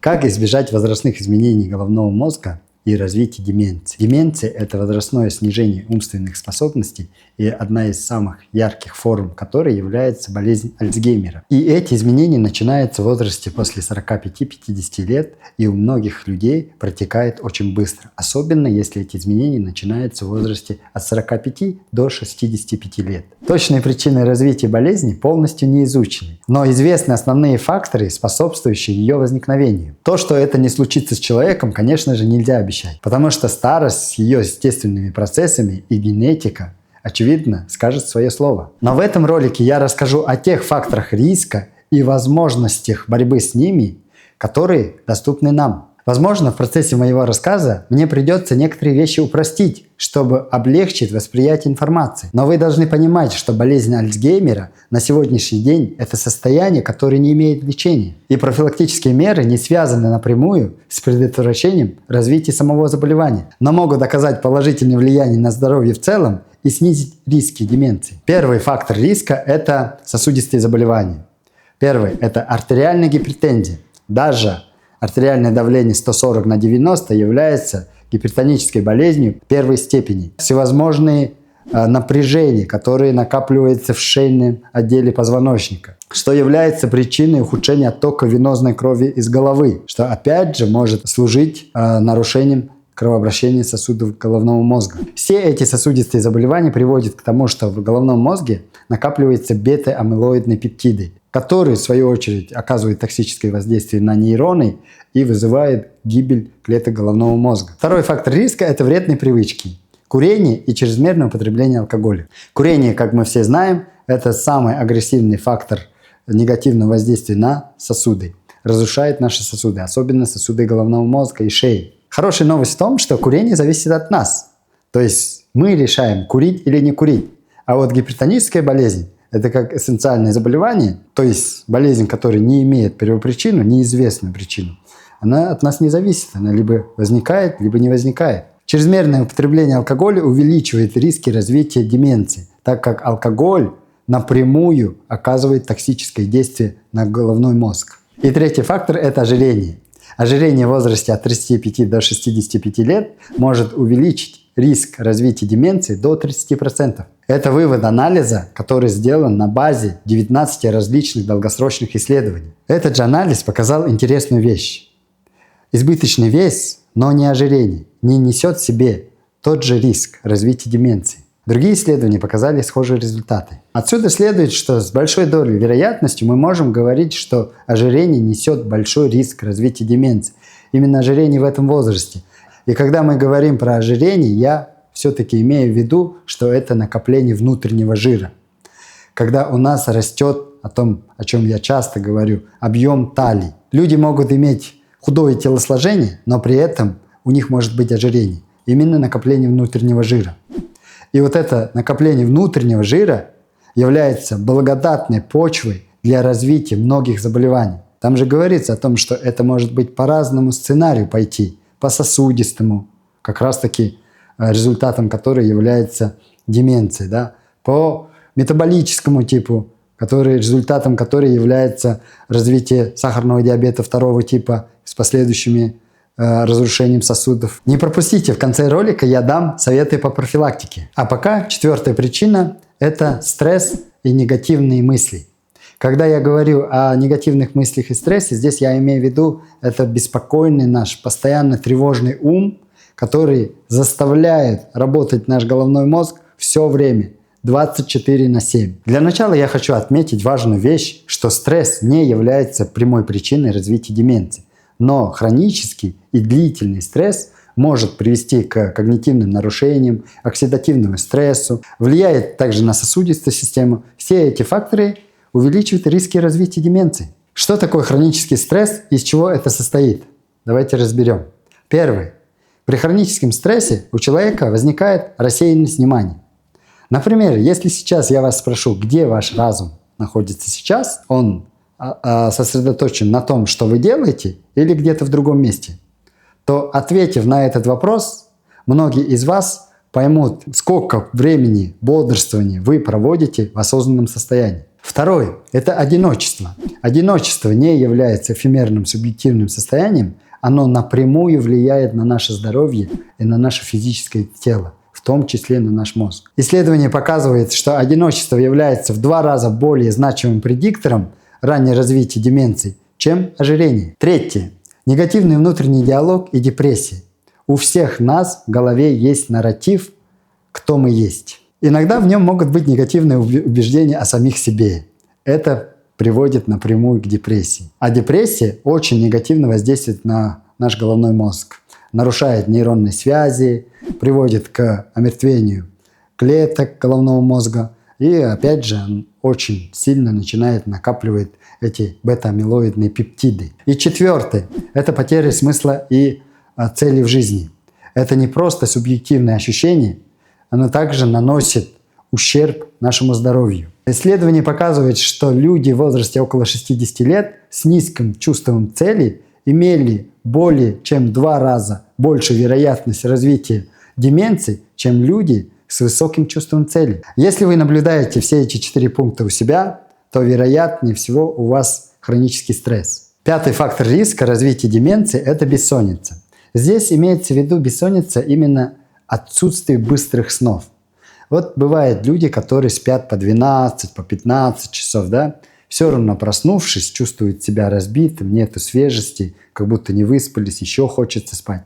Как избежать возрастных изменений головного мозга и развития деменции? Деменция – это возрастное снижение умственных способностей и одна из самых ярких форм которой является болезнь Альцгеймера. И эти изменения начинаются в возрасте после 45-50 лет и у многих людей протекает очень быстро. Особенно если эти изменения начинаются в возрасте от 45 до 65 лет. Точные причины развития болезни полностью не изучены, но известны основные факторы, способствующие ее возникновению. То, что это не случится с человеком, конечно же, нельзя обещать, потому что старость с ее естественными процессами и генетика, очевидно, скажет свое слово. Но в этом ролике я расскажу о тех факторах риска и возможностях борьбы с ними, которые доступны нам. Возможно, в процессе моего рассказа мне придется некоторые вещи упростить, чтобы облегчить восприятие информации. Но вы должны понимать, что болезнь Альцгеймера на сегодняшний день – это состояние, которое не имеет лечения. И профилактические меры не связаны напрямую с предотвращением развития самого заболевания, но могут оказать положительное влияние на здоровье в целом и снизить риски деменции. Первый фактор риска – это сосудистые заболевания. Первый – это артериальная гипертензия. Даже артериальное давление 140/90 является гипертонической болезнью первой степени. Всевозможные напряжения, которые накапливаются в шейном отделе позвоночника, что является причиной ухудшения оттока венозной крови из головы, что опять же может служить нарушением кровообращения сосудов головного мозга. Все эти сосудистые заболевания приводят к тому, что в головном мозге накапливаются бета-амилоидные пептиды, которые, в свою очередь, оказывают токсическое воздействие на нейроны и вызывают гибель клеток головного мозга. Второй фактор риска – это вредные привычки. Курение и чрезмерное употребление алкоголя. Курение, как мы все знаем, это самый агрессивный фактор негативного воздействия на сосуды. Разрушает наши сосуды, особенно сосуды головного мозга и шеи. Хорошая новость в том, что курение зависит от нас. То есть мы решаем, курить или не курить. А вот гипертоническая болезнь – это как эссенциальное заболевание, то есть болезнь, которая не имеет первопричину, неизвестную причину. Она от нас не зависит, она либо возникает, либо не возникает. Чрезмерное употребление алкоголя увеличивает риски развития деменции, так как алкоголь напрямую оказывает токсическое действие на головной мозг. И третий фактор – это ожирение. Ожирение в возрасте от 35 до 65 лет может увеличить риск развития деменции до 30%. Это вывод анализа, который сделан на базе 19 различных долгосрочных исследований. Этот же анализ показал интересную вещь. Избыточный вес, но не ожирение, не несет в себе тот же риск развития деменции. Другие исследования показали схожие результаты. Отсюда следует, что с большой долей вероятности мы можем говорить, что ожирение несет большой риск развития деменции. Именно ожирение в этом возрасте. И когда мы говорим про ожирение, я все-таки имею в виду, что это накопление внутреннего жира. Когда у нас растет, о чем я часто говорю, объем талии. Люди могут иметь худое телосложение, но при этом у них может быть ожирение. Именно накопление внутреннего жира. И вот это накопление внутреннего жира является благодатной почвой для развития многих заболеваний. Там же говорится о том, что это может быть по разному сценарию пойти. По сосудистому, как раз-таки результатом которой является деменция. Да? По метаболическому типу, результатом которой является развитие сахарного диабета второго типа с последующими разрушением сосудов. Не пропустите, в конце ролика я дам советы по профилактике. А пока четвертая причина – это стресс и негативные мысли. Когда я говорю о негативных мыслях и стрессе, здесь я имею в виду это беспокойный наш, постоянно тревожный ум, который заставляет работать наш головной мозг все время, 24/7. Для начала я хочу отметить важную вещь, что стресс не является прямой причиной развития деменции. Но хронический и длительный стресс может привести к когнитивным нарушениям, оксидативному стрессу, влияет также на сосудистую систему. Все эти факторы увеличивают риски развития деменции. Что такое хронический стресс и из чего это состоит? Давайте разберем. Первый. При хроническом стрессе у человека возникает рассеянность внимания. Например, если сейчас я вас спрошу, где ваш разум находится сейчас, он сосредоточен на том, что вы делаете, или где-то в другом месте, то, ответив на этот вопрос, многие из вас поймут, сколько времени бодрствования вы проводите в осознанном состоянии. Второй – это одиночество. Одиночество не является эфемерным субъективным состоянием, оно напрямую влияет на наше здоровье и на наше физическое тело, в том числе на наш мозг. Исследование показывает, что одиночество является в 2 раза более значимым предиктором раннего развития деменции, чем ожирение. Третье. Негативный внутренний диалог и депрессия. У всех нас в голове есть нарратив, кто мы есть. Иногда в нем могут быть негативные убеждения о самих себе. Это приводит напрямую к депрессии. А депрессия очень негативно воздействует на наш головной мозг. Нарушает нейронные связи, приводит к омертвению клеток головного мозга. И опять же, очень сильно начинает накапливать эти бета-амилоидные пептиды. И четвертое – это потеря смысла и цели в жизни. Это не просто субъективное ощущение, оно также наносит ущерб нашему здоровью. Исследование показывает, что люди в возрасте около 60 лет с низким чувством цели имели более чем в 2 раза больше вероятность развития деменции, чем люди с высоким чувством цели. Если вы наблюдаете все эти 4 пункта у себя, то вероятнее всего у вас хронический стресс. 5-й фактор риска развития деменции – это бессонница. Здесь имеется в виду бессонница именно отсутствие быстрых снов. Вот бывают люди, которые спят по 12, по 15 часов, да? Все равно проснувшись, чувствуют себя разбитым, нету свежести, как будто не выспались, еще хочется спать.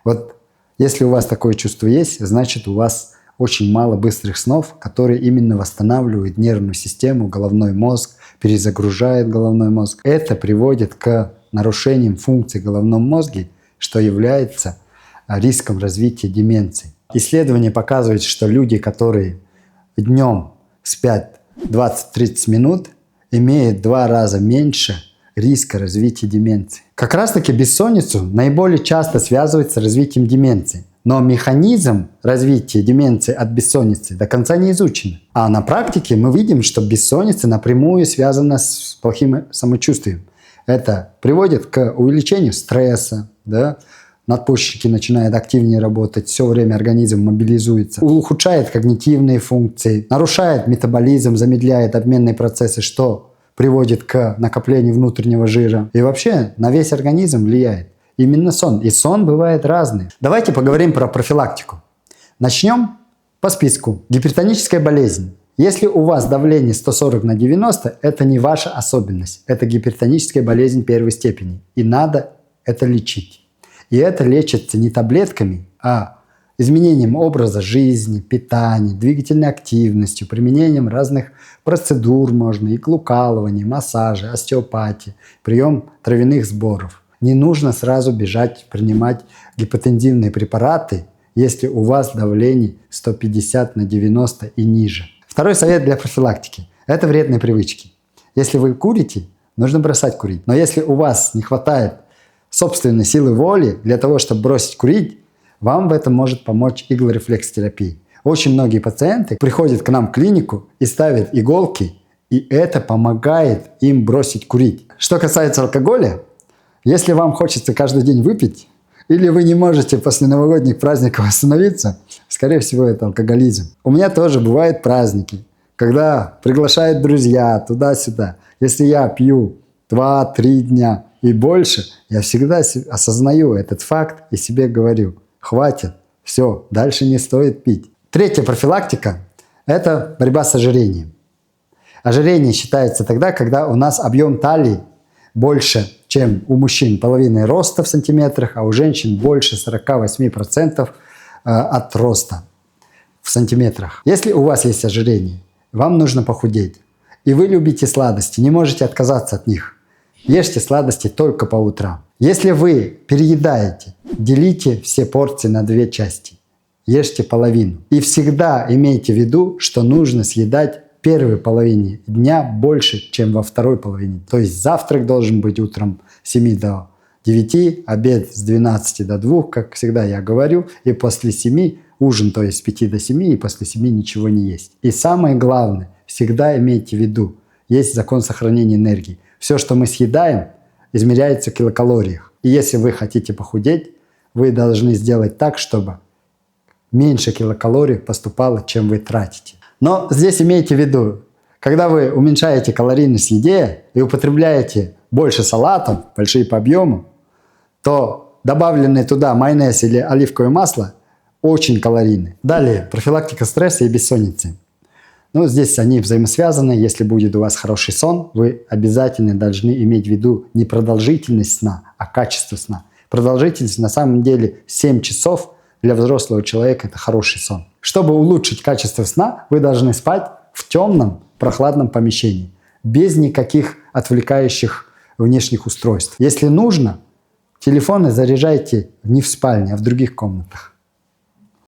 Вот если у вас такое чувство есть, значит у вас очень мало быстрых снов, которые именно восстанавливают нервную систему, головной мозг, перезагружает головной мозг. Это приводит к нарушениям функций в головном мозге, что является риском развития деменции. Исследования показывают, что люди, которые днем спят 20-30 минут, имеют в 2 раза меньше риска развития деменции. Как раз таки бессонницу наиболее часто связывают с развитием деменции. Но механизм развития деменции от бессонницы до конца не изучен. А на практике мы видим, что бессонница напрямую связана с плохим самочувствием. Это приводит к увеличению стресса, да? Надпочечники начинают активнее работать, все время организм мобилизуется, ухудшает когнитивные функции, нарушает метаболизм, замедляет обменные процессы, что приводит к накоплению внутреннего жира. И вообще на весь организм влияет именно сон. И сон бывает разный. Давайте поговорим про профилактику. Начнем по списку. Гипертоническая болезнь. Если у вас давление 140/90, это не ваша особенность. Это гипертоническая болезнь 1 степени. И надо это лечить. И это лечится не таблетками, а изменением образа жизни, питания, двигательной активностью, применением разных процедур можно, иглоукалывания, массажа, остеопатии, прием травяных сборов. Не нужно сразу бежать принимать гипотензивные препараты, если у вас давление 150/90 и ниже. Второй совет для профилактики – это вредные привычки. Если вы курите, нужно бросать курить. Но если у вас не хватает собственной силы воли для того, чтобы бросить курить, вам в этом может помочь иглорефлексотерапия. Очень многие пациенты приходят к нам в клинику и ставят иголки, и это помогает им бросить курить. Что касается алкоголя, если вам хочется каждый день выпить, или вы не можете после новогодних праздников остановиться, скорее всего, это алкоголизм. У меня тоже бывают праздники, когда приглашают друзья туда-сюда. Если я пью 2-3 дня и больше, я всегда осознаю этот факт и себе говорю: хватит, все, дальше не стоит пить. Третья профилактика – это борьба с ожирением. Ожирение считается тогда, когда у нас объем талии больше, чем у мужчин половины роста в сантиметрах, а у женщин больше 48% от роста в сантиметрах. Если у вас есть ожирение, вам нужно похудеть, и вы любите сладости, не можете отказаться от них, ешьте сладости только по утрам. Если вы переедаете, делите все порции на 2 части. Ешьте половину. И всегда имейте в виду, что нужно съедать в первой половине дня больше, чем во второй половине. То есть завтрак должен быть утром с 7 до 9, обед с 12 до 2, как всегда я говорю, и после 7 ужин, то есть с 5 до 7, и после 7 ничего не есть. И самое главное, всегда имейте в виду, есть закон сохранения энергии. Все, что мы съедаем, измеряется в килокалориях. И если вы хотите похудеть, вы должны сделать так, чтобы меньше килокалорий поступало, чем вы тратите. Но здесь имейте в виду, Когда вы уменьшаете калорийность в еде и употребляете больше салатов, большие по объему, то добавленные туда майонез или оливковое масло очень калорийны. Далее, профилактика стресса и бессонницы. Ну, здесь они взаимосвязаны. Если будет у вас хороший сон, вы обязательно должны иметь в виду не продолжительность сна, а качество сна. Продолжительность на самом деле 7 часов для взрослого человека – это хороший сон. Чтобы улучшить качество сна, вы должны спать в темном, прохладном помещении, без никаких отвлекающих внешних устройств. Если нужно, телефоны заряжайте не в спальне, а в других комнатах.